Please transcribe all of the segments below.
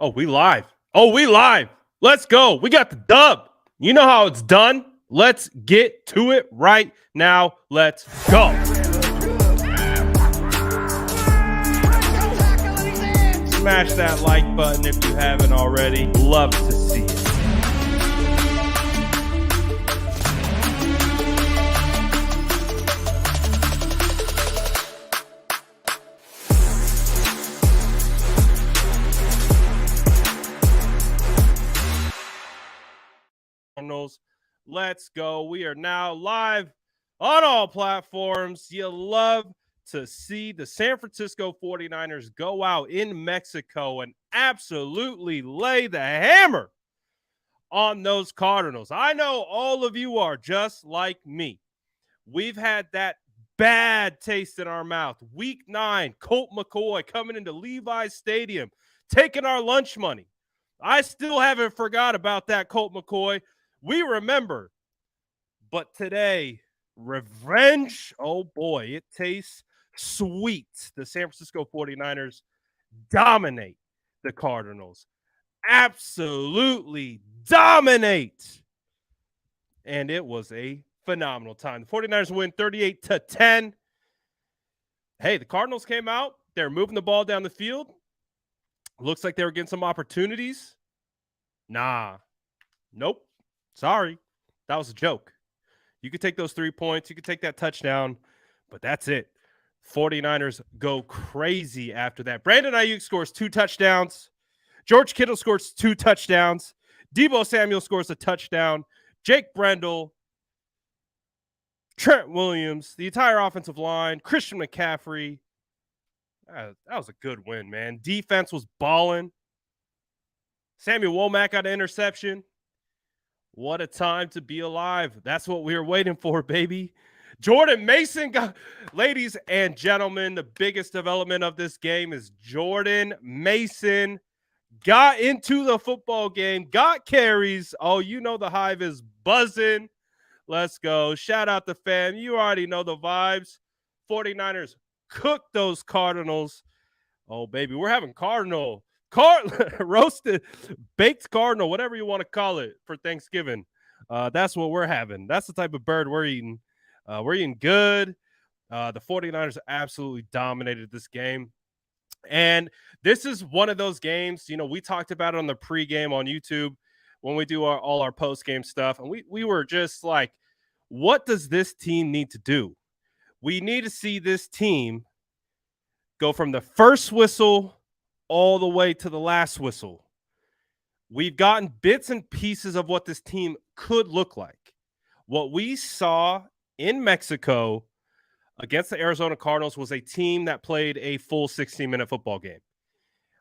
Oh, we live. Oh, we live. Let's go. We got the dub. You know how it's done. Let's get to it right now. Let's go. Smash that like button if you haven't already. Love to see it. Cardinals. Let's go. We are now live on all platforms. You love to see the San Francisco 49ers go out in Mexico and absolutely lay the hammer on those Cardinals. I know all of you are just like me. We've had that bad taste in our mouth. Week 9, Colt McCoy coming into Levi's Stadium, taking our lunch money. I still haven't forgot about that, Colt McCoy. We remember. But today, revenge, oh boy, it tastes sweet. The San Francisco 49ers dominate the Cardinals. Absolutely dominate. And it was a phenomenal time. The 49ers win 38-10. Hey, the Cardinals came out. They're moving the ball down the field. Looks like they were getting some opportunities. Nah. Nope. Sorry. That was a joke. You could take those 3 points. You could take that touchdown. But that's it. 49ers go crazy after that. Brandon Ayuk scores 2 touchdowns. George Kittle scores 2 touchdowns. Deebo Samuel scores a touchdown. Jake Brendel, Trent Williams, the entire offensive line, Christian McCaffrey. That was a good win, man. Defense was balling. Samuel Womack got an interception. What a time to be alive. That's what we were waiting for, baby. Jordan Mason got, ladies and gentlemen, the biggest development of this game is Jordan Mason got into the football game, got carries. Oh, you know the hive is buzzing. Let's go. Shout out the fam. You already know the vibes. 49ers cook those Cardinals. Oh, baby, we're having roasted, baked Cardinal, whatever you want to call it, for Thanksgiving. That's what we're having. That's the type of bird we're eating. We're eating good. The 49ers absolutely dominated this game. And this is one of those games, you know, we talked about it on the pregame on YouTube when we do all our post-game stuff. And we were just like, what does this team need to do? We need to see this team go from the first whistle all the way to the last whistle. We've gotten bits and pieces of what this team could look like. What we saw in Mexico against the Arizona Cardinals was a team that played a full 16-minute football game.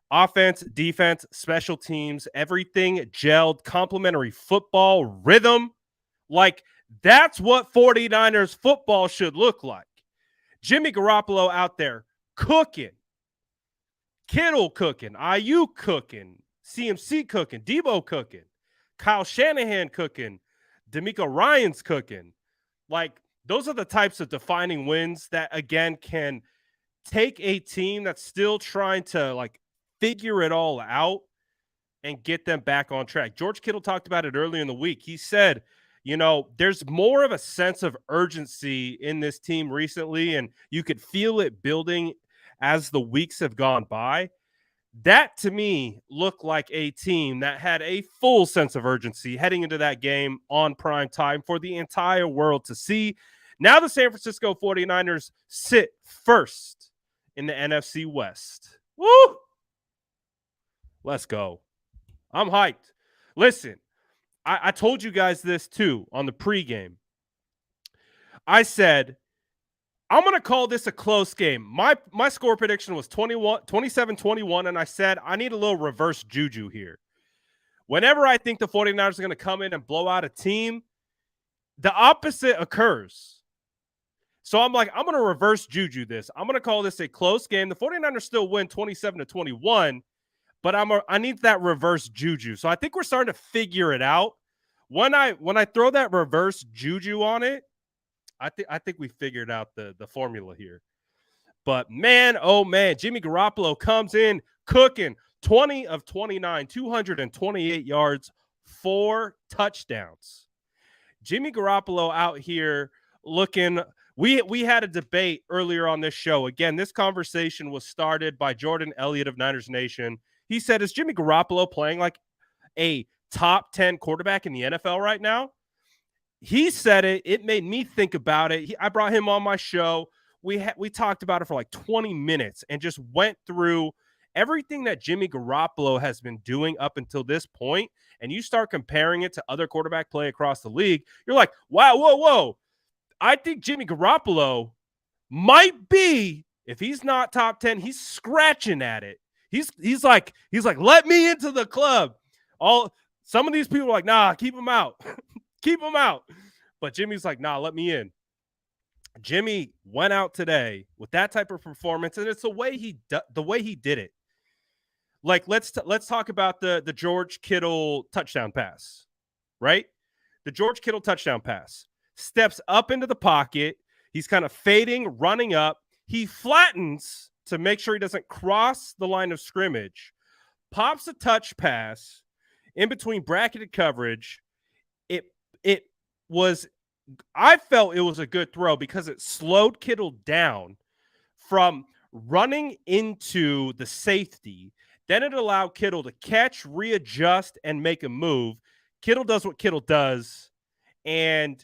Offense, defense, special teams, everything gelled, complementary football, rhythm. Like, that's what 49ers football should look like. Jimmy Garoppolo out there cooking. Kittle cooking, Ayuk cooking, CMC cooking, Deebo cooking, Kyle Shanahan cooking, D'Amico Ryans cooking. Like, those are the types of defining wins that, again, can take a team that's still trying to, like, figure it all out and get them back on track. George Kittle talked about it earlier in the week. He said, you know, there's more of a sense of urgency in this team recently, and you could feel it building as the weeks have gone by. That, to me, looked like a team that had a full sense of urgency heading into that game on prime time for the entire world to see. Now the San Francisco 49ers sit first in the NFC West. Woo! Let's go. I'm hyped. Listen, I told you guys this too on the pregame. I said, I'm going to call this a close game. My score prediction was 27-21, and I said I need a little reverse juju here. Whenever I think the 49ers are going to come in and blow out a team, the opposite occurs. So I'm like, I'm going to reverse juju this. I'm going to call this a close game. The 49ers still win 27-21, but I need that reverse juju. So I think we're starting to figure it out. When I throw that reverse juju on it, I think we figured out the formula here. But man, oh man, Jimmy Garoppolo comes in cooking, 20 of 29, 228 yards, 4 touchdowns. Jimmy Garoppolo out here looking. We had a debate earlier on this show. Again, this conversation was started by Jordan Elliott of Niners Nation. He said, is Jimmy Garoppolo playing like a top 10 quarterback in the NFL right now? He said it. It made me think about it. I brought him on my show. We talked about it for like 20 minutes and just went through everything that Jimmy Garoppolo has been doing up until this point, and you start comparing it to other quarterback play across the league, you're like, wow, whoa. I think Jimmy Garoppolo might be, if he's not top 10, he's scratching at it. He's like, let me into the club. Some of these people are like, nah, keep him out. Keep him out. But Jimmy's like, nah, let me in. Jimmy went out today with that type of performance, and it's the way he did it. Like, let's talk about the George Kittle touchdown pass, right? The George Kittle touchdown pass. Steps up into the pocket. He's kind of fading, running up. He flattens to make sure he doesn't cross the line of scrimmage. Pops a touch pass in between bracketed coverage. I felt it was a good throw because it slowed Kittle down from running into the safety. Then it allowed Kittle to catch, readjust, and make a move. Kittle does what Kittle does and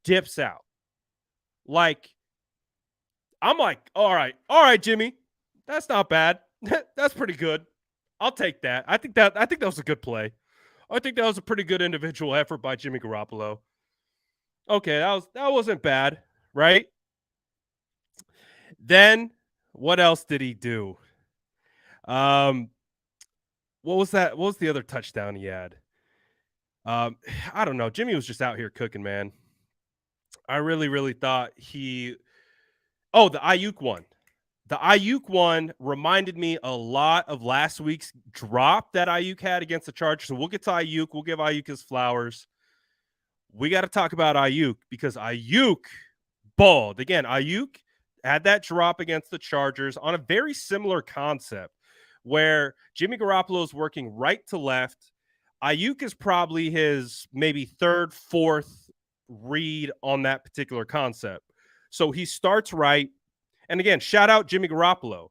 dips out. Like, I'm like, all right, Jimmy, that's not bad. That's pretty good. I'll take that. I think that was a good play. I think that was a pretty good individual effort by Jimmy Garoppolo. Okay, that wasn't bad, right? Then what else did he do? What was that? What was the other touchdown he had? I don't know. Jimmy was just out here cooking, man. I really thought the Ayuk one. The Ayuk one reminded me a lot of last week's drop that Ayuk had against the Chargers. So we'll get to Ayuk. We'll give Ayuk his flowers. We got to talk about Ayuk because Ayuk balled. Again, Ayuk had that drop against the Chargers on a very similar concept where Jimmy Garoppolo is working right to left. Ayuk is probably his maybe third, fourth read on that particular concept. So he starts right. And again, shout out Jimmy Garoppolo.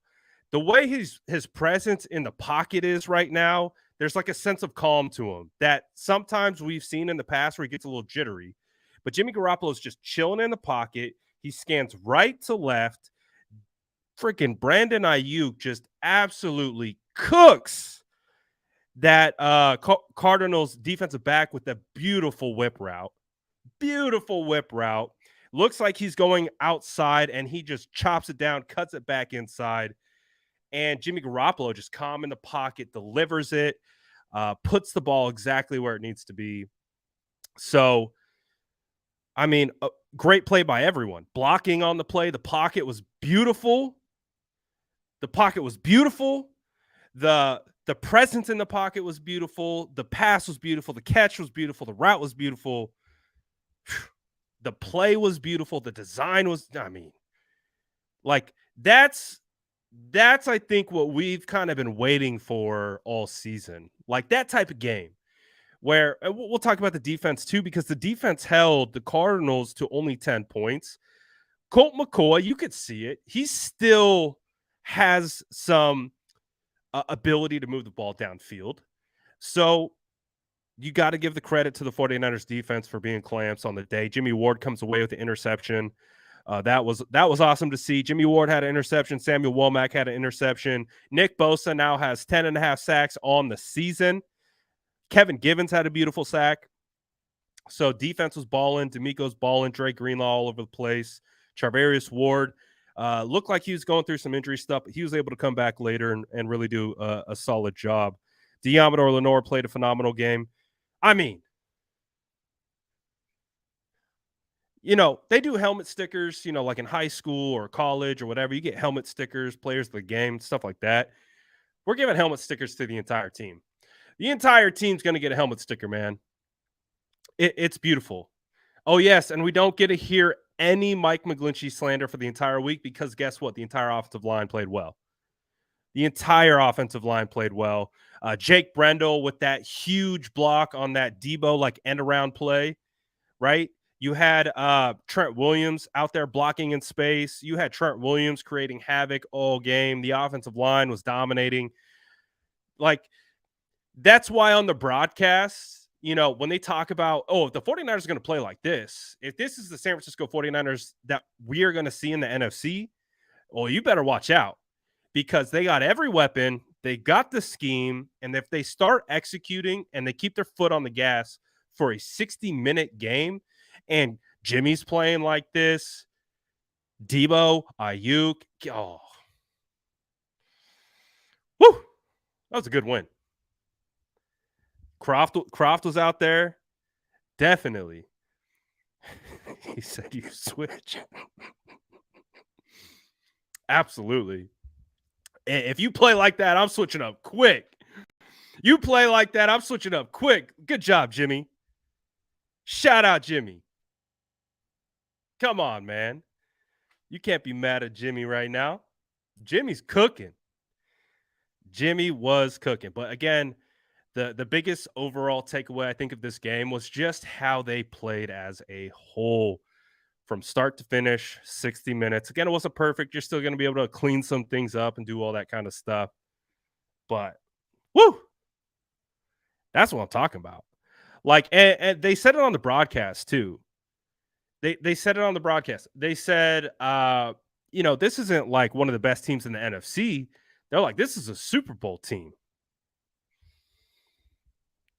The way his presence in the pocket is right now, there's like a sense of calm to him that sometimes we've seen in the past where he gets a little jittery. But Jimmy Garoppolo is just chilling in the pocket. He scans right to left. Freaking Brandon Ayuk just absolutely cooks that Cardinals defensive back with a beautiful whip route. Beautiful whip route. Looks like he's going outside, and he just chops it down, cuts it back inside. And Jimmy Garoppolo just calm in the pocket, delivers it, puts the ball exactly where it needs to be. So, I mean, a great play by everyone. Blocking on the play. The pocket was beautiful. The presence in the pocket was beautiful. The pass was beautiful. The catch was beautiful. The route was beautiful. The play was beautiful. The design was, that's I think what we've kind of been waiting for all season. Like that type of game where we'll talk about the defense too, because the defense held the Cardinals to only 10 points. Colt McCoy, you could see it. He still has some ability to move the ball downfield. So you got to give the credit to the 49ers defense for being clamps on the day. Jimmy Ward comes away with the interception. That was awesome to see. Jimmy Ward had an interception. Samuel Womack had an interception. Nick Bosa now has 10.5 sacks on the season. Kevin Givens had a beautiful sack. So defense was balling. D'Amico's balling. Drake Greenlaw all over the place. Charvarius Ward looked like he was going through some injury stuff, but he was able to come back later and really do a solid job. Deommodore Lenoir played a phenomenal game. I mean, they do helmet stickers, like in high school or college or whatever. You get helmet stickers, players of the game, stuff like that. We're giving helmet stickers to the entire team. The entire team's going to get a helmet sticker, man. It's beautiful. Oh, yes, and we don't get to hear any Mike McGlinchey slander for the entire week because guess what? The entire offensive line played well. The entire offensive line played well. Jake Brendel with that huge block on that Debo like end around play, right? You had Trent Williams out there blocking in space. You had Trent Williams creating havoc all game. The offensive line was dominating. Like, that's why on the broadcast, when they talk about, oh, if the 49ers are going to play like this, if this is the San Francisco 49ers that we are going to see in the NFC, well, you better watch out because they got every weapon. They got the scheme. And if they start executing and they keep their foot on the gas for a 60-minute game, and Jimmy's playing like this, Debo, Ayuk, oh, whoo, that was a good win. Croft was out there. Definitely. He said you switch. Absolutely. If you play like that, I'm switching up quick. You play like that, I'm switching up quick. Good job, Jimmy. Shout out, Jimmy. Come on, man. You can't be mad at Jimmy right now. Jimmy's cooking. Jimmy was cooking. But again, the biggest overall takeaway, I think, of this game was just how they played as a whole from start to finish, 60 minutes. Again, it wasn't perfect. You're still going to be able to clean some things up and do all that kind of stuff. But, woo, that's what I'm talking about. Like, and they said it on the broadcast, too. They said it on the broadcast. They said, this isn't like one of the best teams in the NFC. They're like, this is a Super Bowl team.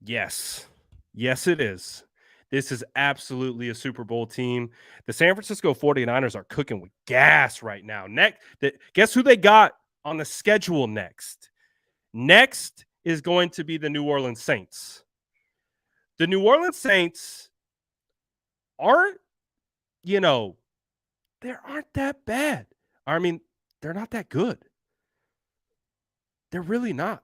Yes. Yes, it is. This is absolutely a Super Bowl team. The San Francisco 49ers are cooking with gas right now. Guess who they got on the schedule next? Next is going to be the New Orleans Saints. The New Orleans Saints aren't, they aren't that bad. I mean, they're not that good. They're really not.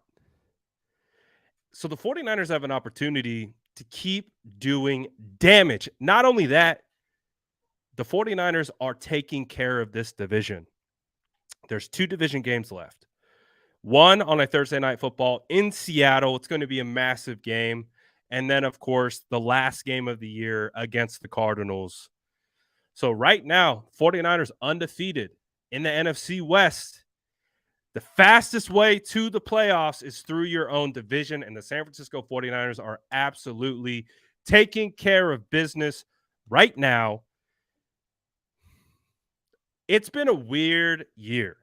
So the 49ers have an opportunity to keep doing damage. Not only that, the 49ers are taking care of this division. There's 2 division games left. One on a Thursday Night Football in Seattle. It's going to be a massive game. And then, of course, the last game of the year against the Cardinals. So right now, 49ers undefeated in the NFC West. The fastest way to the playoffs is through your own division, and the San Francisco 49ers are absolutely taking care of business right now. It's been a weird year.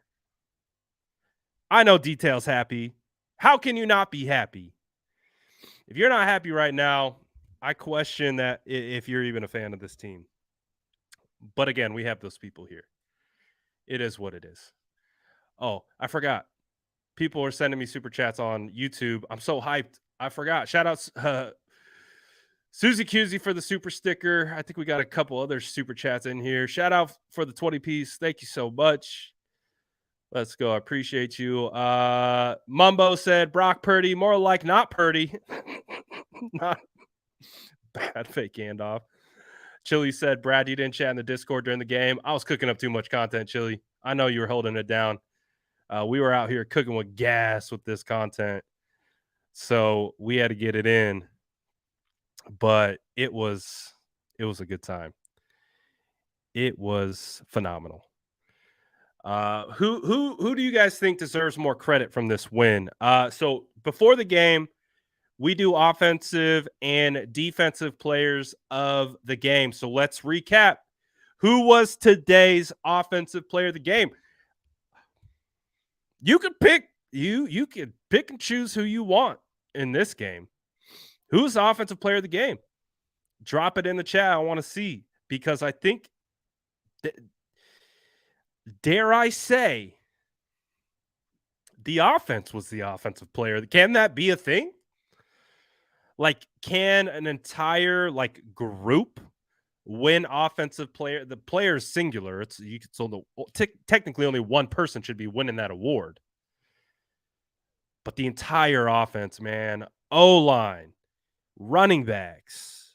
I know Detail's happy. How can you not be happy? If you're not happy right now, I question that if you're even a fan of this team. But again, we have those people here. It is what it is. Oh, I forgot. People are sending me super chats on YouTube. I'm so hyped. I forgot. Shout out Susie Cusey for the super sticker. I think we got a couple other super chats in here. Shout out for the 20 piece. Thank you so much. Let's go. I appreciate you. Mumbo said Brock Purdy, more like not Purdy. Not bad fake handoff. Chili said, Brad, you didn't chat in the Discord during the game. I was cooking up too much content, Chili. I know you were holding it down. We were out here cooking with gas with this content. So we had to get it in. But it was a good time. It was phenomenal. Who do you guys think deserves more credit from this win? So before the game, we do offensive and defensive players of the game. So let's recap. Who was today's offensive player of the game? You could pick you could pick and choose who you want in this game. Who's the offensive player of the game? Drop it in the chat. I want to see, because I think dare I say the offense was the offensive player. Can that be a thing? Like, can an entire group win offensive player? The player is singular. Technically only one person should be winning that award. But the entire offense, man, O-line, running backs,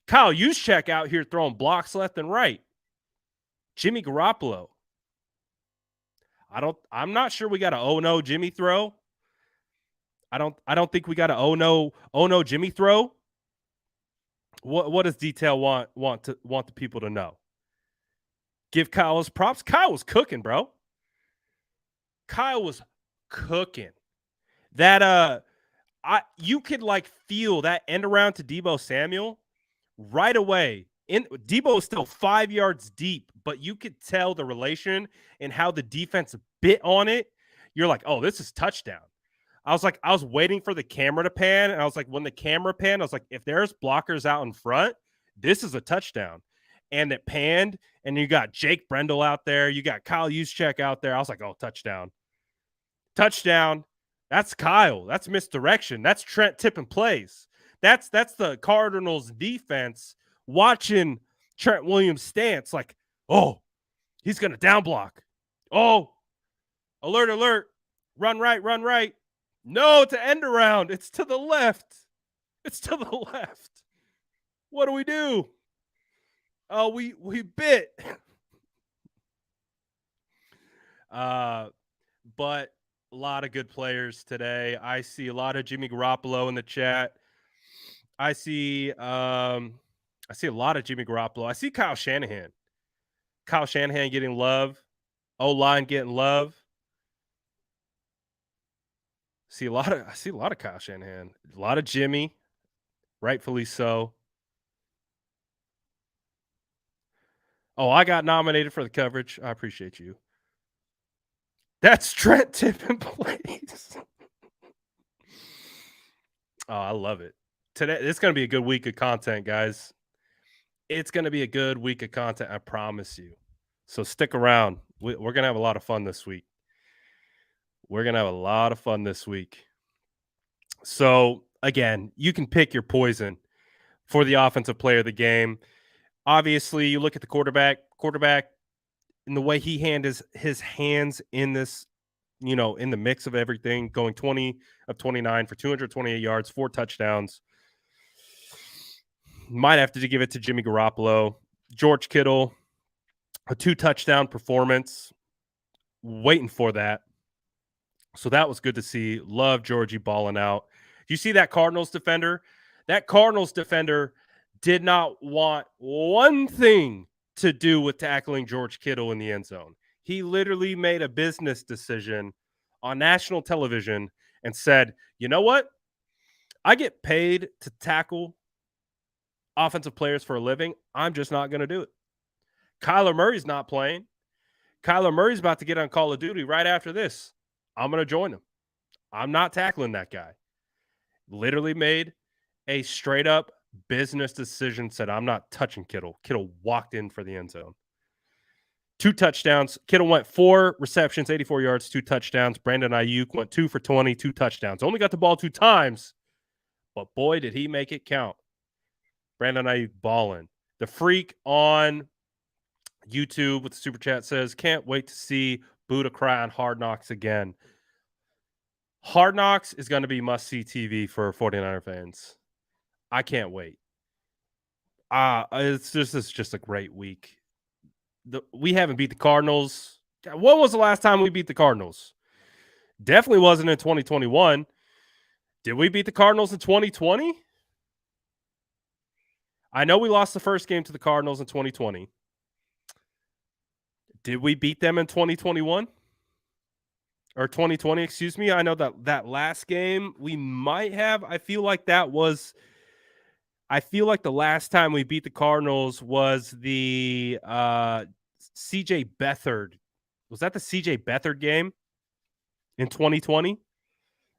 Kyle Juszczyk out here throwing blocks left and right, Jimmy Garoppolo. I'm not sure we got a oh no Jimmy throw. I don't think we got a oh no Jimmy throw. What does detail want the people to know? Give Kyle his props. Kyle was cooking, bro. Kyle was cooking. That you could like feel that end around to Deebo Samuel right away. Deebo is still 5 yards deep, but you could tell the relation and how the defense bit on it. You're like, oh, this is touchdown. I was waiting for the camera to pan, and I was like, when the camera panned, I was like, if there's blockers out in front, this is a touchdown. And it panned, and you got Jake Brendel out there, you got Kyle Juszczyk out there. I was like, oh, touchdown. Touchdown. That's Kyle. That's misdirection. That's Trent tipping plays. That's the Cardinals defense watching Trent Williams' stance like, oh, he's going to down block. Oh, alert, alert. Run right, run right. No, to end around. It's to the left. It's to the left. What do? Oh, we bit. But a lot of good players today. I see a lot of Jimmy Garoppolo in the chat. I see a lot of Jimmy Garoppolo. I see Kyle Shanahan. Kyle Shanahan getting love. O-line getting love. I see a lot of Kyle Shanahan. A lot of Jimmy, rightfully so. Oh, I got nominated for the coverage. I appreciate you. That's Trent tipping plays. Oh, I love it. Today, it's going to be a good week of content, guys. It's going to be a good week of content, I promise you. So stick around. We're going to have a lot of fun this week. So, again, you can pick your poison for the offensive player of the game. Obviously, you look at the quarterback in the way he handles his hands in this, in the mix of everything, going 20 of 29 for 228 yards, 4 touchdowns. Might have to give it to Jimmy Garoppolo. George Kittle, a 2-touchdown performance. Waiting for that. So that was good to see. Love Georgie balling out. Do you see that Cardinals defender? That Cardinals defender did not want one thing to do with tackling George Kittle in the end zone. He literally made a business decision on national television and said, you know what? I get paid to tackle offensive players for a living. I'm just not going to do it. Kyler Murray's not playing. Kyler Murray's about to get on Call of Duty right after this. I'm going to join him. I'm not tackling that guy. Literally made a straight up business decision, said, I'm not touching Kittle. Kittle walked in for the end zone. 2 touchdowns. Kittle went 4 receptions, 84 yards, 2 touchdowns. Brandon Ayuk went 2 for 20, 2 touchdowns. Only got the ball 2 times, but boy, did he make it count. Brandon Ayuk balling. The Freak on YouTube with the super chat says, can't wait to see Buddha cry on Hard Knocks again. Hard Knocks is going to be must-see TV for 49er fans. I can't wait. It's just a great week. We haven't beat the Cardinals. When was the last time we beat the Cardinals? Definitely wasn't in 2021. Did we beat the Cardinals in 2020? I know we lost the first game to the Cardinals in 2020. Did we beat them in 2021? Or 2020, excuse me. I know that last game we might have. I feel like the last time we beat the Cardinals was the CJ Beathard. Was that the CJ Beathard game in 2020?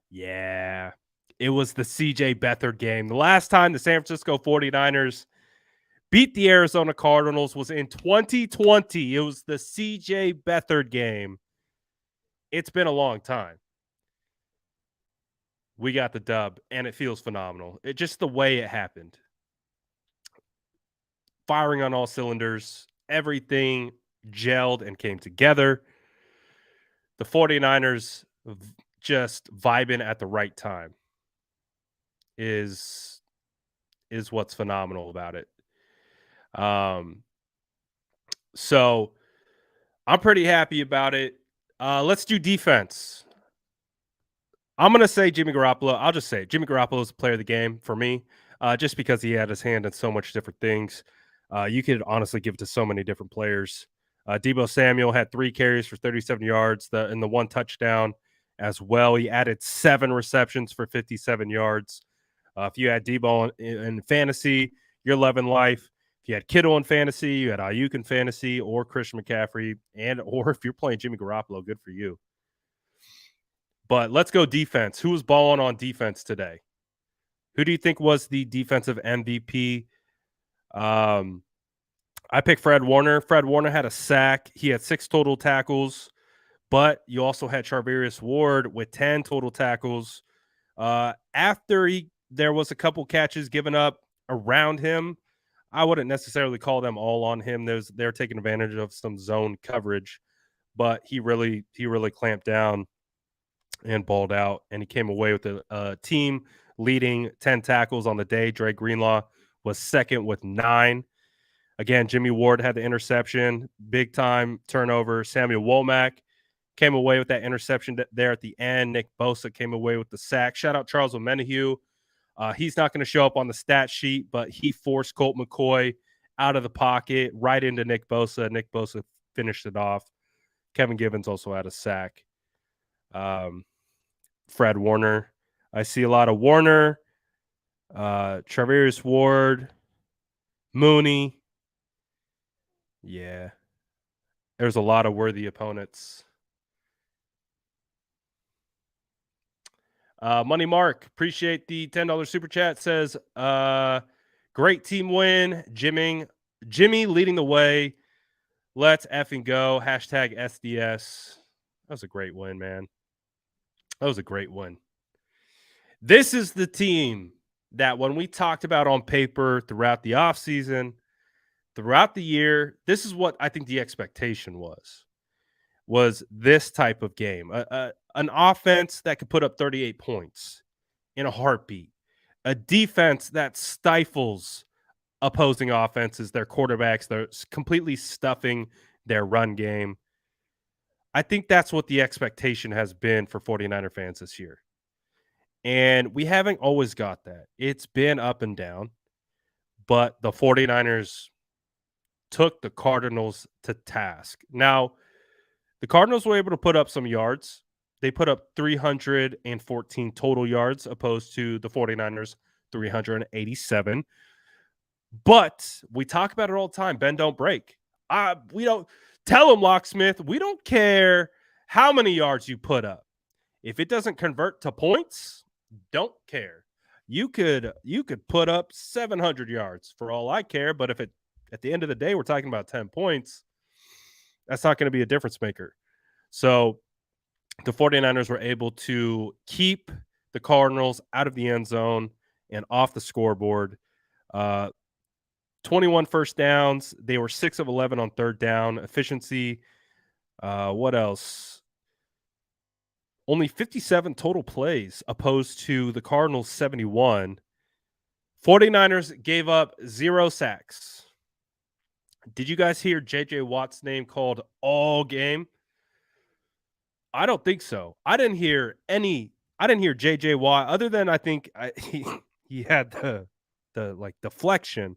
Yeah, it was the CJ Beathard game. The last time the San Francisco 49ers beat the Arizona Cardinals was in 2020. It was the CJ Beathard game. It's been a long time. We got the dub, and it feels phenomenal. It just the way it happened. Firing on all cylinders. Everything gelled and came together. The 49ers just vibing at the right time is what's phenomenal about it. So I'm pretty happy about it. Let's do defense. I'm gonna say Jimmy Garoppolo. I'll just say it. Jimmy Garoppolo is the player of the game for me, just because he had his hand in so much different things. You could honestly give it to so many different players. Debo Samuel had 3 carries for 37 yards, and the 1 touchdown as well. He added 7 receptions for 57 yards. If you had Debo in fantasy, you're loving life. If you had Kittle in fantasy, you had Ayuk in fantasy, or Christian McCaffrey, or if you're playing Jimmy Garoppolo, good for you. But let's go defense. Who was balling on defense today? Who do you think was the defensive MVP? Um, I picked Fred Warner. Fred Warner had a sack. He had 6 total tackles, but you also had Charvarius Ward with 10 total tackles. After there was a couple catches given up around him. I wouldn't necessarily call them all on him. They're taking advantage of some zone coverage, but he really clamped down and balled out, and he came away with a team leading 10 tackles on the day. Dre Greenlaw was second with 9. Again, Jimmy Ward had the interception, big time turnover. Samuel Womack came away with that interception there at the end. Nick Bosa came away with the sack. Shout out Charles Omenihu. He's not going to show up on the stat sheet, but he forced Colt McCoy out of the pocket right into Nick Bosa. Nick Bosa finished it off. Kevin Givens also had a sack. Fred Warner. I see a lot of Warner, Charvarius Ward, Mooney. Yeah. There's a lot of worthy opponents. Money Mark, appreciate the $10 super chat. Says, great team win. Jimmy leading the way. Let's effing go. Hashtag SDS. That was a great win, man. That was a great win. This is the team that when we talked about on paper throughout the offseason, throughout the year, this is what I think the expectation was this type of game. An offense that could put up 38 points in a heartbeat. A defense that stifles opposing offenses, their quarterbacks. They're completely stuffing their run game. I think that's what the expectation has been for 49er fans this year. And we haven't always got that. It's been up and down, but the 49ers took the Cardinals to task. Now, the Cardinals were able to put up some yards. They put up 314 total yards opposed to the 49ers 387. But we talk about it all the time. Bend don't break. We don't tell them, Locksmith, we don't care how many yards you put up. If it doesn't convert to points, don't care. You could put up 700 yards for all I care, but if it at the end of the day we're talking about 10 points, that's not going to be a difference maker. So the 49ers were able to keep the Cardinals out of the end zone and off the scoreboard. 21 first downs. They were 6 of 11 on third down. Efficiency. What else? Only 57 total plays opposed to the Cardinals 71. 49ers gave up 0 sacks. Did you guys hear J.J. Watt's name called all game? I don't think so. I didn't hear J.J. Watt other than I think he had the like deflection.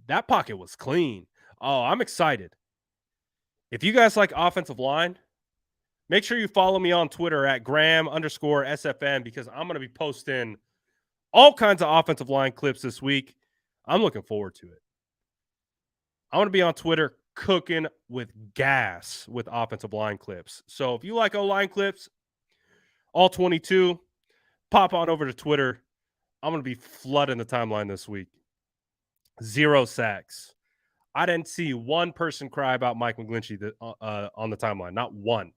That pocket was clean. Oh, I'm excited. If you guys like offensive line, make sure you follow me on Twitter at Graham_SFN because I'm going to be posting all kinds of offensive line clips this week. I'm looking forward to it. I want to be on Twitter cooking with gas with offensive line clips. So if you like O-line clips, all 22, pop on over to Twitter. I'm going to be flooding the timeline this week. 0 sacks. I didn't see one person cry about Mike McGlinchey on the timeline. Not one.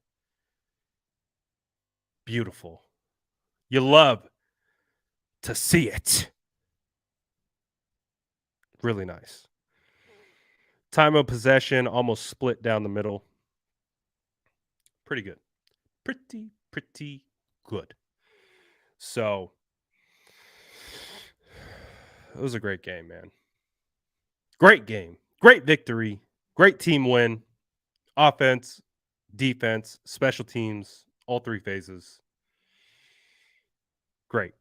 Beautiful. You love to see it. Really nice. Time of possession almost split down the middle. Pretty good. Pretty good. So it was a great game, man. Great game. Great victory. Great team win. Offense, defense, special teams, all three phases. Great.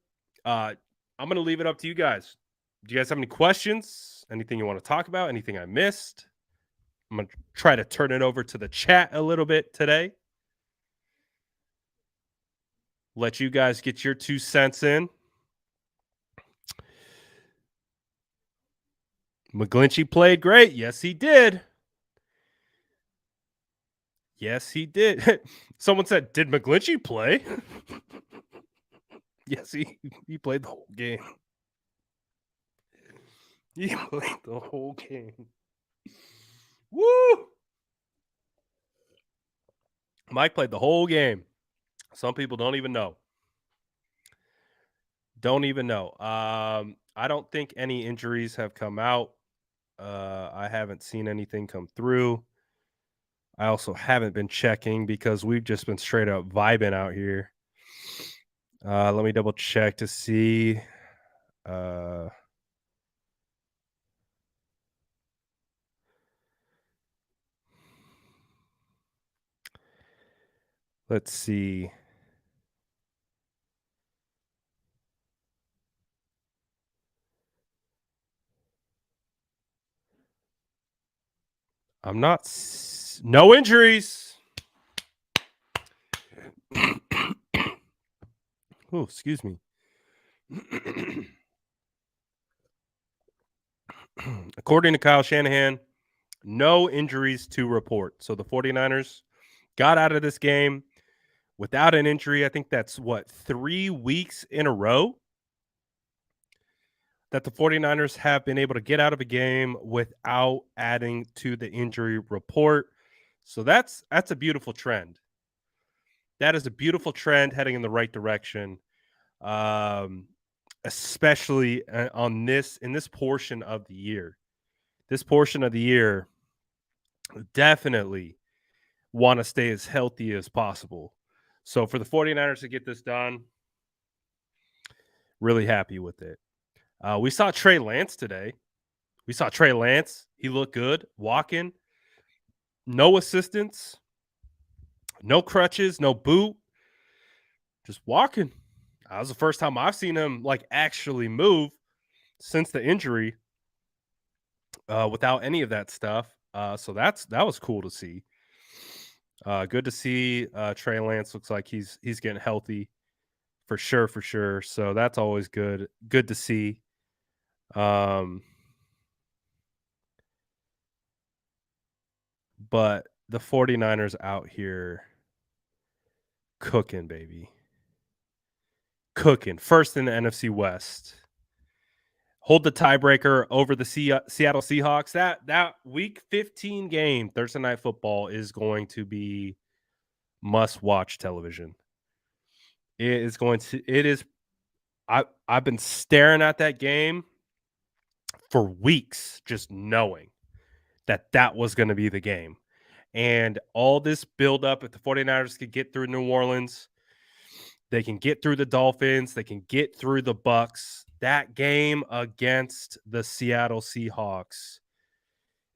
I'm going to leave it up to you guys. Do you guys have any questions? Anything you want to talk about? Anything I missed? I'm going to try to turn it over to the chat a little bit today. Let you guys get your 2 cents in. McGlinchey played great. Yes, he did. Yes, he did. Someone said, "Did McGlinchey play?" Yes, he played the whole game. He played the whole game. Woo! Mike played the whole game. Some people don't even know. Don't even know. I don't think any injuries have come out. I haven't seen anything come through. I also haven't been checking because we've just been straight up vibing out here. Let me double check to see. Let's see. I'm not. No injuries. Oh, excuse me. According to Kyle Shanahan, no injuries to report. So the 49ers got out of this game without an injury. I think that's 3 weeks in a row that the 49ers have been able to get out of a game without adding to the injury report. So that's a beautiful trend. That is a beautiful trend heading in the right direction. Especially in this portion of the year. This portion of the year, definitely want to stay as healthy as possible. So for the 49ers to get this done, really happy with it. We saw Trey Lance today. He looked good, walking, no assistance, no crutches, no boot, just walking. That was the first time I've seen him actually move since the injury, without any of that stuff. So that was cool to see. Good to see Trey Lance. Looks like he's getting healthy for sure. So that's always good. Good to see. But the 49ers out here cooking, baby. Cooking. First in the NFC West. Hold the tiebreaker over the Seattle Seahawks. That week 15 game, Thursday Night Football, is going to be must-watch television. I've been staring at that game for weeks, just knowing that was going to be the game. And all this build-up, if the 49ers could get through New Orleans, they can get through the Dolphins, they can get through the Bucks. That game against the Seattle Seahawks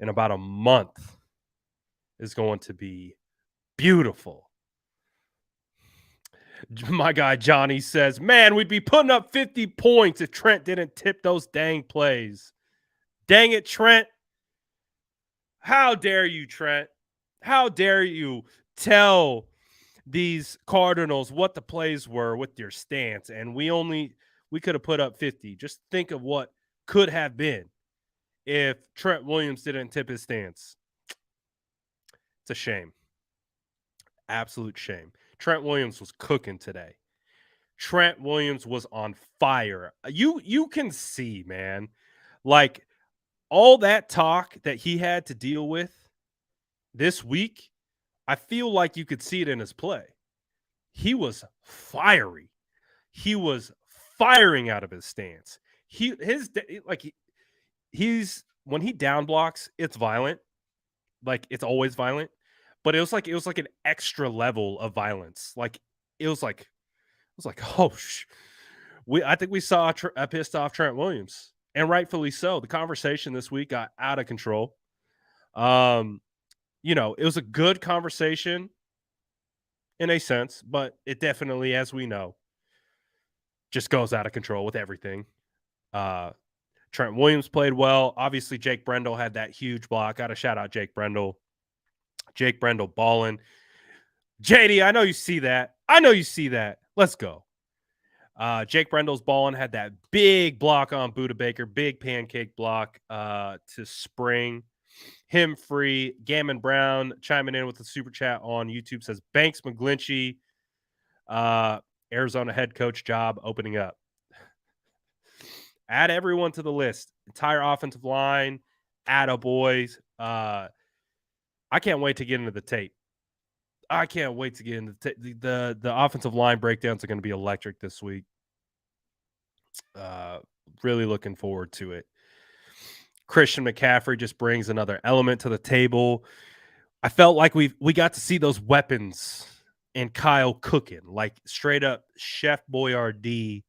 in about a month is going to be beautiful. My guy Johnny says, "Man, we'd be putting up 50 points if Trent didn't tip those dang plays." Dang it, Trent. How dare you, Trent? How dare you tell these Cardinals what the plays were with your stance, and we could have put up 50. Just think of what could have been if Trent Williams didn't tip his stance. It's a shame. Absolute shame. Trent Williams was cooking today. Trent Williams was on fire. You can see, man, like all that talk that he had to deal with this week, I feel like you could see it in his play. He was fiery. He was firing out of his stance. He's when he down blocks, it's violent. Like it's always violent, but it was like an extra level of violence. Oh, I think we saw a pissed off Trent Williams, and rightfully so. The conversation this week got out of control. It was a good conversation. in a sense, but it definitely, as we know, just goes out of control with everything. Uh, Trent Williams played well. Obviously, Jake Brendel had that huge block. Got to shout out Jake Brendel. Jake Brendel balling. JD, I know you see that. I know you see that. Let's go. Jake Brendel's balling, had that big block on Buda Baker, big pancake block to spring him free. Gammon Brown chiming in with the super chat on YouTube says Banks McGlinchey, Arizona head coach job opening up. Add everyone to the list. Entire offensive line, attaboys. I can't wait to get into the tape. I can't wait to get into the offensive line breakdowns are going to be electric this week. Really looking forward to it. Christian McCaffrey just brings another element to the table. I felt like we got to see those weapons in Kyle cooking, like straight up Chef Boyardee,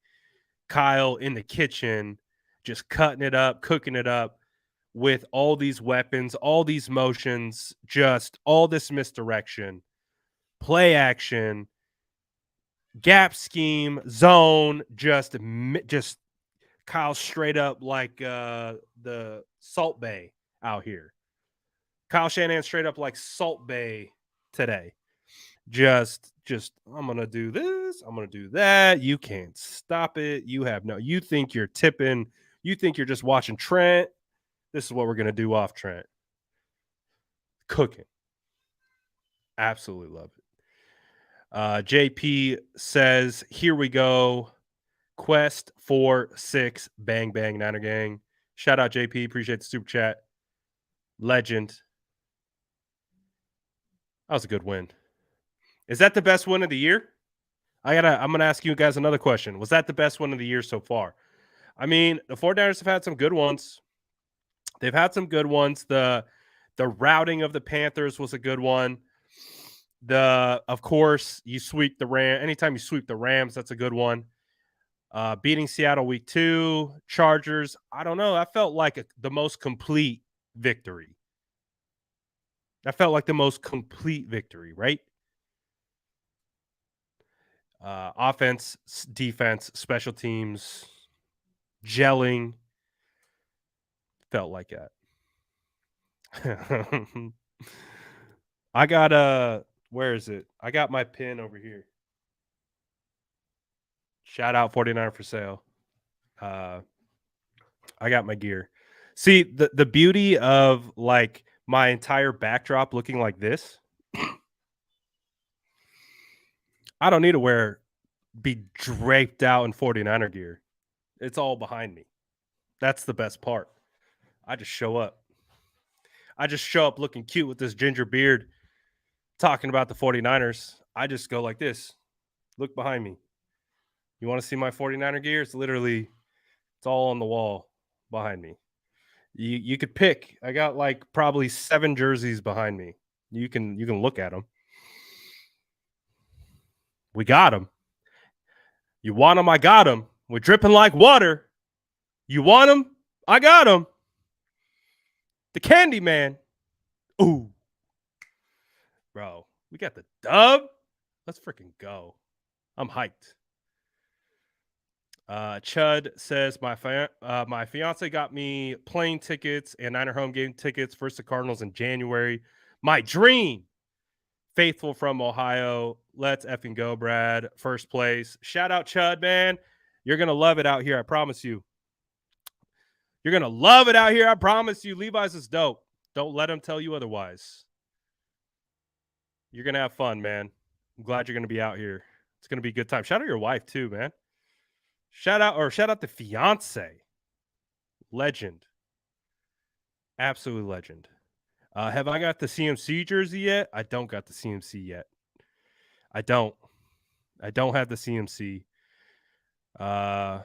Kyle in the kitchen, just cutting it up, cooking it up with all these weapons, all these motions, just all this misdirection, play action, gap scheme, zone, just Kyle straight up like the Salt Bay out here. Kyle Shanahan straight up like Salt Bay today. Just I'm gonna do this, I'm gonna do that. You can't stop it. You think you're tipping, you think you're just watching Trent. This is what we're gonna do off Trent. Cooking. Absolutely love it. JP says, here we go. Quest 4-6, bang bang Niner gang. Shout out JP, appreciate the super chat. Legend. That was a good win. Is that the best win of the year? I'm gonna ask you guys another question. Was that the best win of the year so far? I mean, the 49ers have had some good ones. They've had some good ones. The routing of the Panthers was a good one. Of course, you sweep the Rams. Anytime you sweep the Rams, that's a good one. Beating Seattle week 2, Chargers. I don't know. That felt like the most complete victory. That felt like the most complete victory, right? Offense, defense, special teams, gelling. Felt like that. I got where is it? I got my pin over here. Shout out 49 for sale. I got my gear. See, the beauty of like my entire backdrop looking like this. I don't need to be draped out in 49er gear. It's all behind me. That's the best part. I just show up. I just show up looking cute with this ginger beard talking about the 49ers. I just go like this. Look behind me. You want to see my 49er gear? It's all on the wall behind me. You could pick. I got like probably 7 jerseys behind me. You can look at them. We got them. You want them? I got them. We're dripping like water. You want them? I got them. The Candy Man. Ooh. Bro, we got the dub. Let's freaking go. I'm hyped. Chud says my fiance got me plane tickets and Niner home game tickets versus the Cardinals in January. My dream. Faithful from Ohio. Let's effing go, Brad. First place. Shout out Chud, man. You're gonna love it out here. I promise you. You're gonna love it out here. I promise you. Levi's is dope. Don't let him tell you otherwise. You're gonna have fun, man. I'm glad you're gonna be out here. It's gonna be a good time. Shout out your wife too, man. Shout out the fiance. Legend. Absolute legend. Have I got the CMC jersey yet? I don't got the CMC yet. I don't have the CMC. I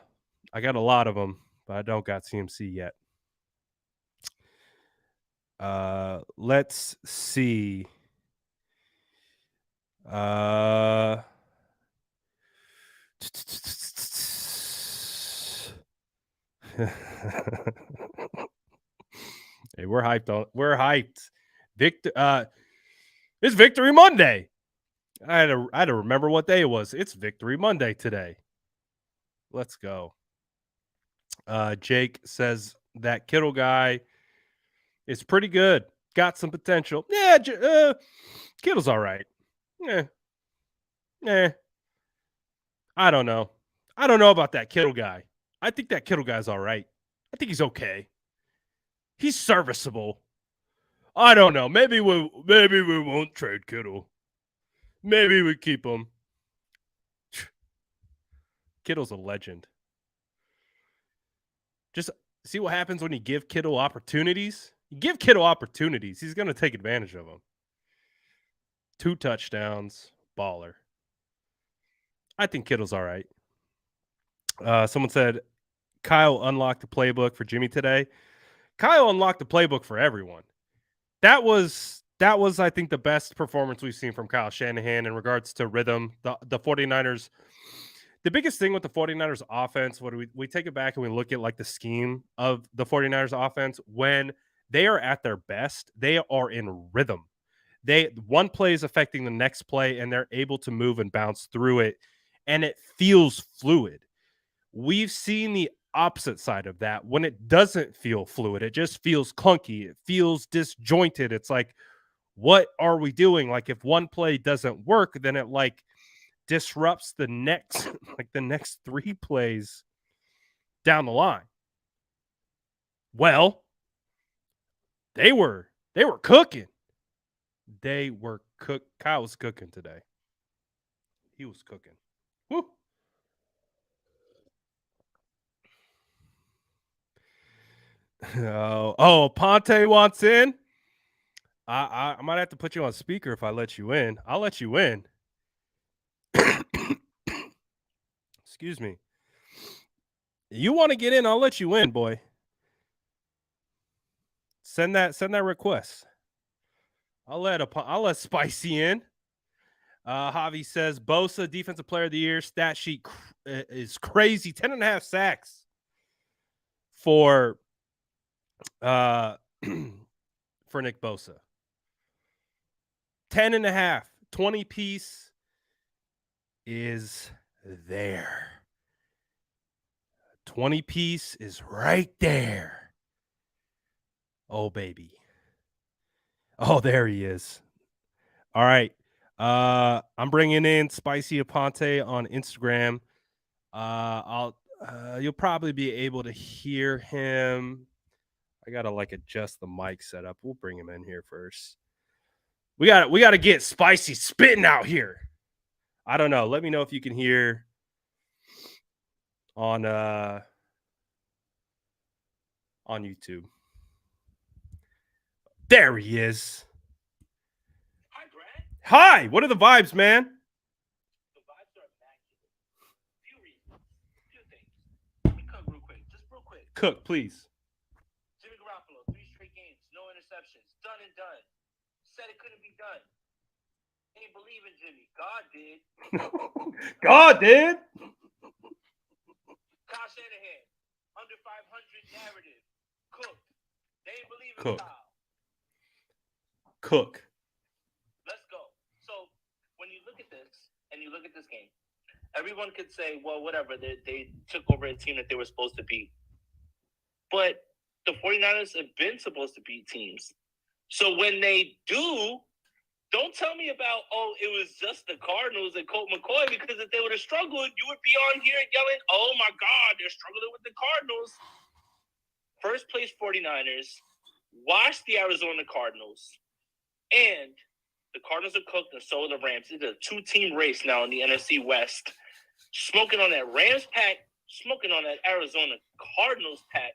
got a lot of them, but I don't got CMC yet. Let's see. Hey, we're hyped. We're hyped. It's Victory Monday. I had to remember what day it was. It's Victory Monday today. Let's go. Jake says that Kittle guy is pretty good. Got some potential. Yeah, Kittle's all right. Eh, I don't know. I don't know about that Kittle guy. I think that Kittle guy's all right. I think he's okay. He's serviceable. I don't know. Maybe we won't trade Kittle. Maybe we keep him. Kittle's a legend. Just see what happens when you give Kittle opportunities. You give Kittle opportunities, he's going to take advantage of them. 2 touchdowns, baller. I think Kittle's all right. Someone said Kyle unlocked the playbook for Jimmy today. Kyle unlocked the playbook for everyone. That was, I think, the best performance we've seen from Kyle Shanahan in regards to rhythm. The 49ers, the biggest thing with the 49ers offense, what we take it back and we look at like the scheme of the 49ers offense, when they are at their best, they are in rhythm. One play is affecting the next play and they're able to move and bounce through it, and it feels fluid. We've seen the opposite side of that when it doesn't feel fluid. It just feels clunky. It feels disjointed. It's like, what are we doing? Like, if one play doesn't work, then it like disrupts the next like the next 3 plays down the line. Well, they were cooking. Kyle was cooking today. He was cooking. Woo. Oh, Aponte wants in. I might have to put you on speaker if I let you in. I'll let you in. Excuse me. You want to get in? I'll let you in, boy. Send that request. I'll let Spicy in. Javi says Bosa, defensive player of the year. Stat sheet is crazy. 10.5 sacks for Nick Bosa. 10.5. 20 piece is there. 20 piece is right there. Oh, baby. Oh, there he is. All right. I'm bringing in Spicy Aponte on Instagram. You'll probably be able to hear him. I gotta like adjust the mic setup. We'll bring him in here first. We gotta get Spicy spitting out here. I don't know. Let me know if you can hear on YouTube. There he is. Hi, Brad. Hi. What are the vibes, man? The vibes are immaculate. Few reasons. Few things. Let me cook real quick. Just real quick. Cook, please. Jimmy Garoppolo, 3 straight games, no interceptions. Done and done. Said it couldn't be done. Ain't believe in Jimmy. God did. God did. Kyle Shanahan, under 500 narrative. Cooked. They ain't believe in Cook. Kyle. Cook. Let's go. So when you look at this and you look at this game, everyone could say, well, whatever, they took over a team that they were supposed to beat. But the 49ers have been supposed to beat teams. So when they do, don't tell me about, oh, it was just the Cardinals and Colt McCoy, because if they would have struggled, you would be on here yelling, oh my God, they're struggling with the Cardinals. First place 49ers, watch the Arizona Cardinals. And the Cardinals are cooked, and so are the Rams. It's a 2-team race now in the NFC West. Smoking on that Rams pack, smoking on that Arizona Cardinals pack.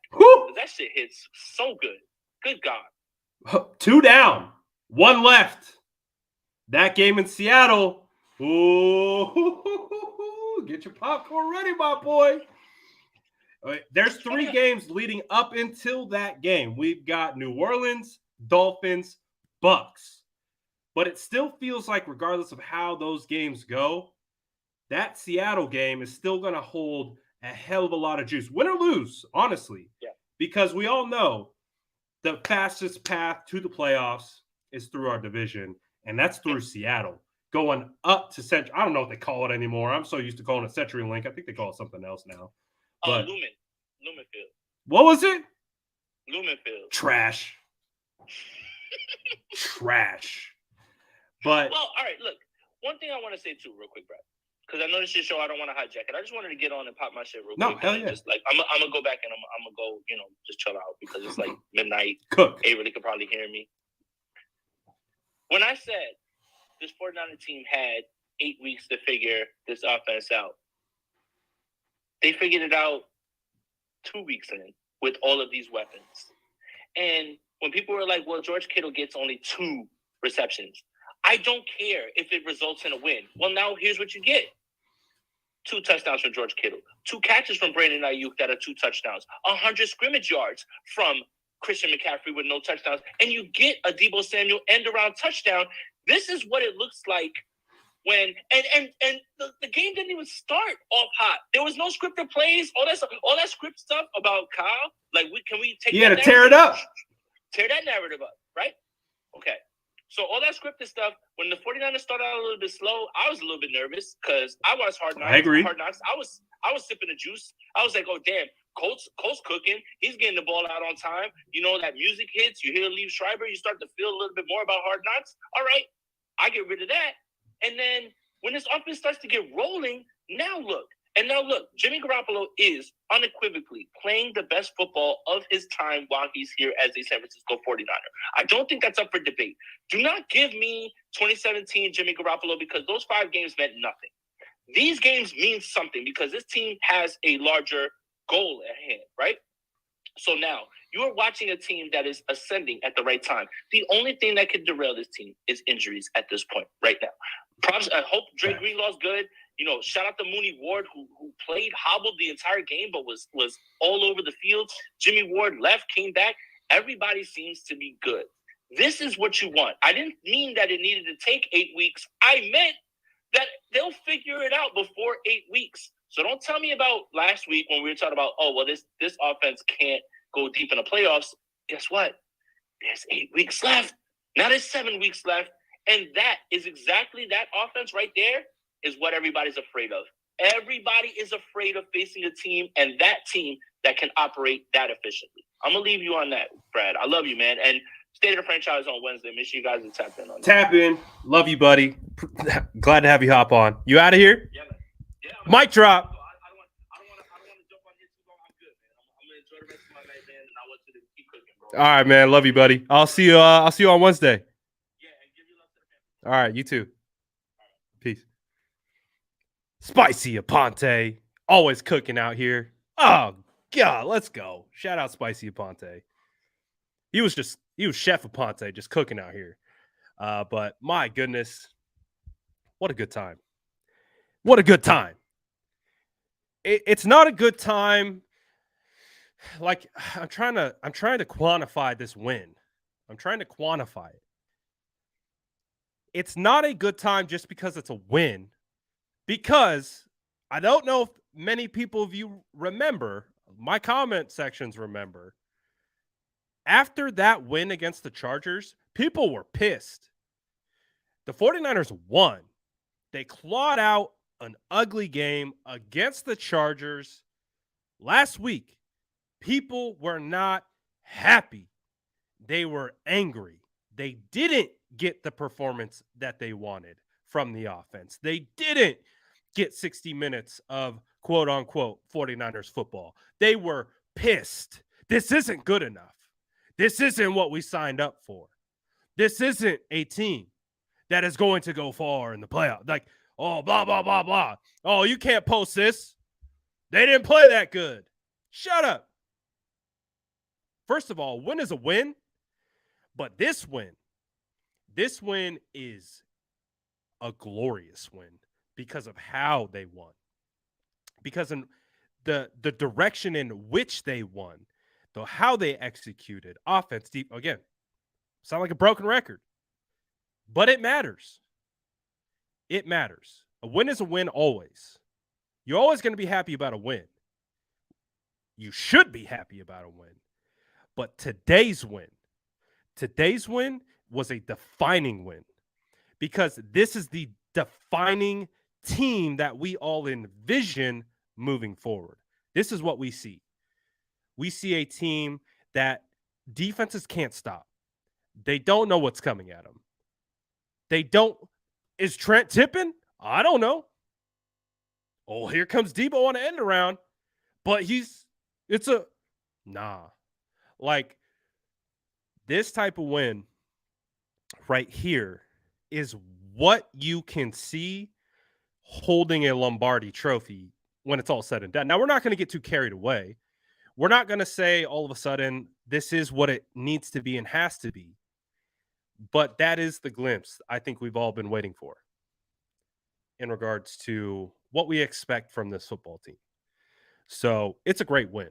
That shit hits so good. Good God. 2 down, 1 left. That game in Seattle. Ooh, get your popcorn ready, my boy. Right, there's 3 games leading up until that game. We've got New Orleans, Dolphins, Bucks. But it still feels like, regardless of how those games go, that Seattle game is still going to hold a hell of a lot of juice. Win or lose, honestly. Yeah. Because we all know the fastest path to the playoffs is through our division, and that's through Seattle. going up to Century. I don't know what they call it anymore. I'm so used to calling it CenturyLink. I think they call it something else now. But Lumenfield. What was it? Lumenfield. Trash. Trash. But well, all right. Look, one thing I want to say too, real quick, Brad, because I know this is your show. I don't want to hijack it. I just wanted to get on and pop my shit real quick. Hell yeah. Just like I'm gonna go back and I'm gonna go, just chill out because it's like midnight. Cook. Avery could probably hear me. When I said this 49er team had 8 weeks to figure this offense out, they figured it out 2 weeks in with all of these weapons. And when people were like, well, George Kittle gets only 2 receptions, I don't care if it results in a win. Well, now here's what you get. 2 touchdowns from George Kittle, 2 catches from Brandon Ayuk that are 2 touchdowns, 100 scrimmage yards from Christian McCaffrey with no touchdowns, and you get a Deebo Samuel end-around touchdown. This is what it looks like when and the game didn't even start off hot. There was no scripted plays, all that script stuff about Kyle. Like, can we take? You had to tear it up, tear that narrative up, right? Okay. So all that scripted stuff. When the 49ers started out a little bit slow, I was a little bit nervous because I watched Hard Knocks. I agree. Hard Knocks. I was sipping the juice. I was like, oh damn, Colt's cooking. He's getting the ball out on time. That music hits. You hear Liev Schreiber. You start to feel a little bit more about Hard Knocks. All right, I get rid of that. And then when this offense starts to get rolling, now look, Jimmy Garoppolo is unequivocally playing the best football of his time while he's here as a San Francisco 49er. I don't think that's up for debate. Do not give me 2017 Jimmy Garoppolo because those 5 games meant nothing. These games mean something because this team has a larger goal at hand, right? So now you are watching a team that is ascending at the right time. The only thing that could derail this team is injuries at this point right now. I hope Dre Greenlaw's good. Shout out to Mooney Ward who played, hobbled the entire game, but was all over the field. Jimmy Ward left, came back. Everybody seems to be good. This is what you want. I didn't mean that it needed to take 8 weeks. I meant that they'll figure it out before 8 weeks. So don't tell me about last week when we were talking about, this offense can't go deep in the playoffs. Guess what? There's 8 weeks left. Now there's 7 weeks left. And that is exactly that offense right there is what everybody's afraid of. Everybody is afraid of facing a team and that team that can operate that efficiently. I'm going to leave you on that, Brad. I love you, man. And State of the Franchise on Wednesday. Make sure you guys are tapped in on that. Tap in. Love you, buddy. Glad to have you hop on. You out of here? Yeah, man. Yeah, Mic drop. I don't want to jump on here too long. I'm good, man. I'm going to enjoy the rest of my night, man, and I want you to keep cooking, bro. All right, man. Love you, buddy. I'll see you on Wednesday. Yeah, and give your love to the family. All right, you too. Peace. Spicy Aponte, always cooking out here. Oh God, let's go. Shout out Spicy Aponte. He was Chef Aponte, just cooking out here. But my goodness, what a good time. What a good time. It's not a good time. Like I'm trying to quantify this win. I'm trying to quantify it. It's not a good time just because it's a win. Because I don't know if many people of you remember, my comment sections remember, after that win against the Chargers, people were pissed. The 49ers won. They clawed out an ugly game against the Chargers last week. People were not happy. They were angry. They didn't get the performance that they wanted from the offense. They didn't get 60 minutes of quote-unquote 49ers football. They were pissed. This isn't good enough. This isn't what we signed up for. This isn't a team that is going to go far in the playoffs. Like, oh, blah, blah, blah, blah. Oh, you can't post this. They didn't play that good. Shut up. First of all, win is a win. But this win is a glorious win because of how they won. Because in the direction in which they won, how they executed offense, deep again, sound like a broken record, but it matters. It matters. A win is a win always. You're always going to be happy about a win. You should be happy about a win. But today's win was a defining win because this is the defining team that we all envision moving forward. This is what we see. We see a team that defenses can't stop. They don't know what's coming at them. They don't. Is Trent tipping? I don't know. Oh, here comes Debo on the end around. But nah. Like, this type of win right here is what you can see holding a Lombardi trophy when it's all said and done. Now, we're not going to get too carried away. We're not going to say all of a sudden this is what it needs to be and has to be. But that is the glimpse I think we've all been waiting for in regards to what we expect from this football team. So it's a great win.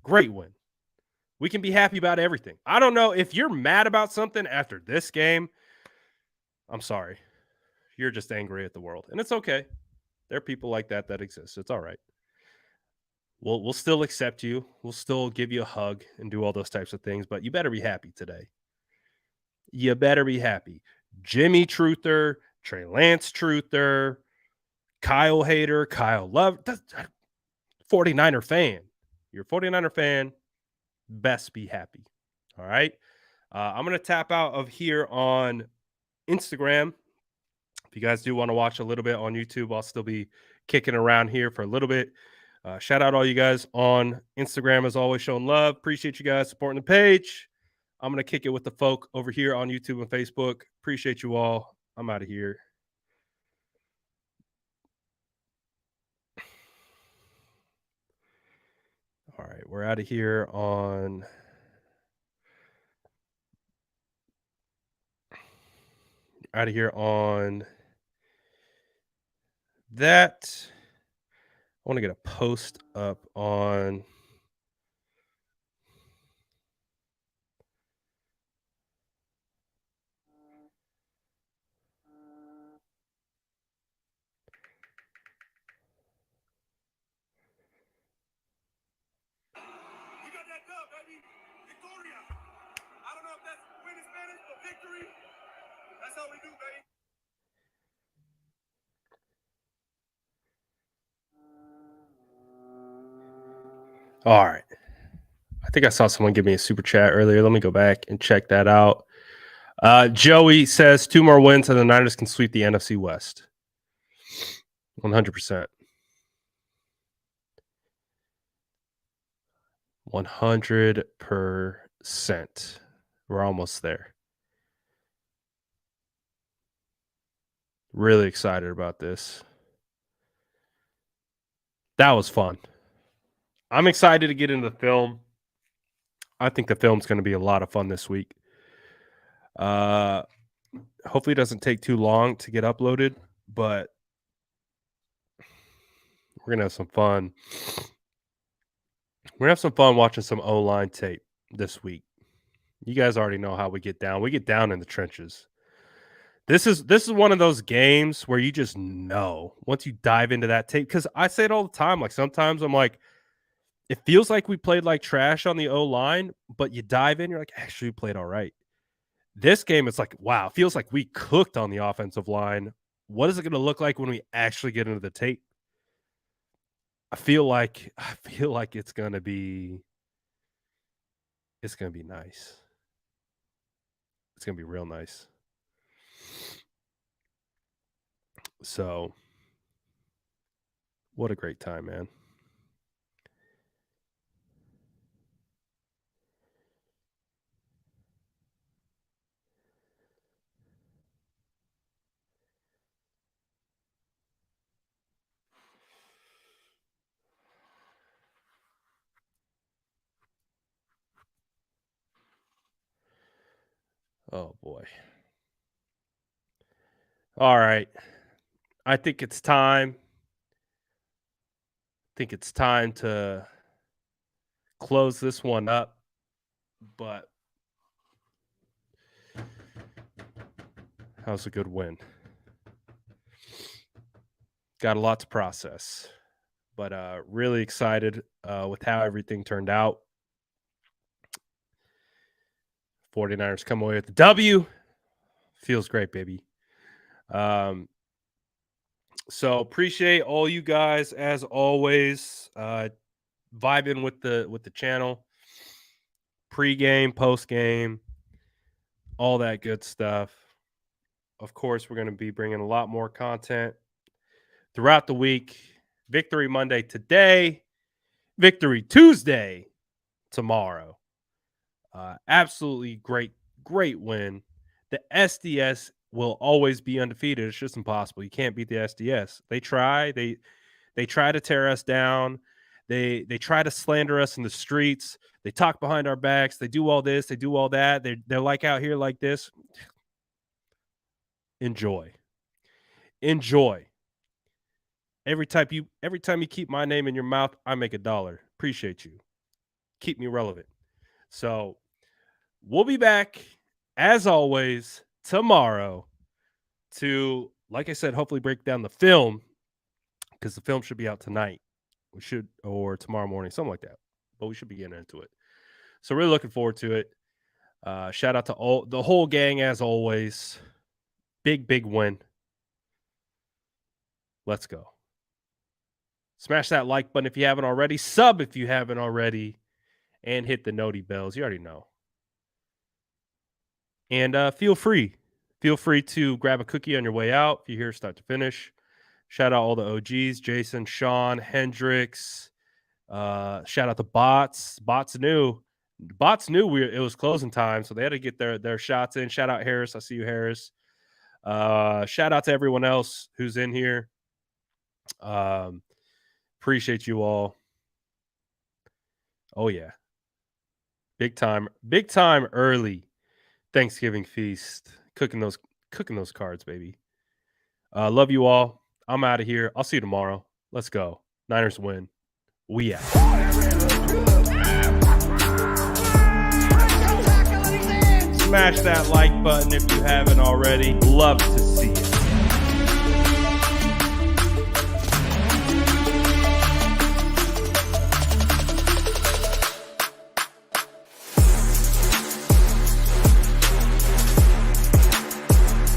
Great win. We can be happy about everything. I don't know if you're mad about something after this game. I'm sorry. You're just angry at the world. And it's okay. There are people like that exist. It's all right. We'll still accept you. We'll still give you a hug and do all those types of things. But you better be happy today. You better be happy. Jimmy Truther, Trey Lance Truther, Kyle Hader, Kyle Love, 49er fan. You're a 49er fan. Best be happy. All right. I'm going to tap out of here on Instagram. If you guys do want to watch a little bit on YouTube, I'll still be kicking around here for a little bit. Shout out all you guys on Instagram, as always, showing love. Appreciate you guys supporting the page. I'm going to kick it with the folk over here on YouTube and Facebook. Appreciate you all. I'm out of here. All right, we're out of here on that. I want to get a post up on I don't know if that's win in Spanish or victory. That's how we do, baby. All right. I think I saw someone give me a super chat earlier. Let me go back and check that out. Joey says 2 more wins and the Niners can sweep the NFC West. 100%. 100%. We're almost there. Really excited about this. That was fun. I'm excited to get into the film. I think the film's going to be a lot of fun this week. Hopefully it doesn't take too long to get uploaded, but we're going to have some fun. We're going to have some fun watching some O-line tape this week. You guys already know how we get down. We get down in the trenches. This is one of those games where you just know once you dive into that tape, because I say it all the time. Like, sometimes I'm like, it feels like we played like trash on the O-line, but you dive in, you're like, actually, we played all right. This game, it's like, wow, it feels like we cooked on the offensive line. What is it going to look like when we actually get into the tape? I feel like it's going to be nice. It's going to be real nice. So, what a great time, man. Oh, boy. All right. I think it's time. To close this one up. But that was a good win. Got a lot to process. But really excited with how everything turned out. 49ers come away with the W. Feels great, baby. So appreciate all you guys as always. Vibing with the channel. Pre-game, post-game, all that good stuff. Of course, we're going to be bringing a lot more content throughout the week. Victory Monday today. Victory Tuesday tomorrow. Absolutely great win. The SDS will always be undefeated. It's just impossible. You can't beat the SDS. They try. They try to tear us down. They try to slander us in the streets. They talk behind our backs. They do all this. They do all that. They're like out here like this. Enjoy. Every time you keep my name in your mouth, I make $1. Appreciate you. Keep me relevant. So we'll be back as always tomorrow to, like I said, hopefully break down the film, because the film should be out tonight. Or tomorrow morning, something like that. But we should be getting into it. So really looking forward to it. Shout out to the whole gang as always. Big win. Let's go. Smash that like button if you haven't already. Sub if you haven't already. And hit the noti bells. You already know. And feel free to grab a cookie on your way out if you're here start to finish. Shout out all the OGs, Jason, Sean, Hendricks. Shout out the bots. Bots knew it was closing time, so they had to get their shots in. Shout out Harris. I see you, Harris. Shout out to everyone else who's in here. Appreciate you all. Oh yeah. Big time early Thanksgiving feast. Cooking those cards, baby. Love you all. I'm out of here. I'll see you tomorrow. Let's go. Niners win. We out. Smash that like button if you haven't already. Love to see it.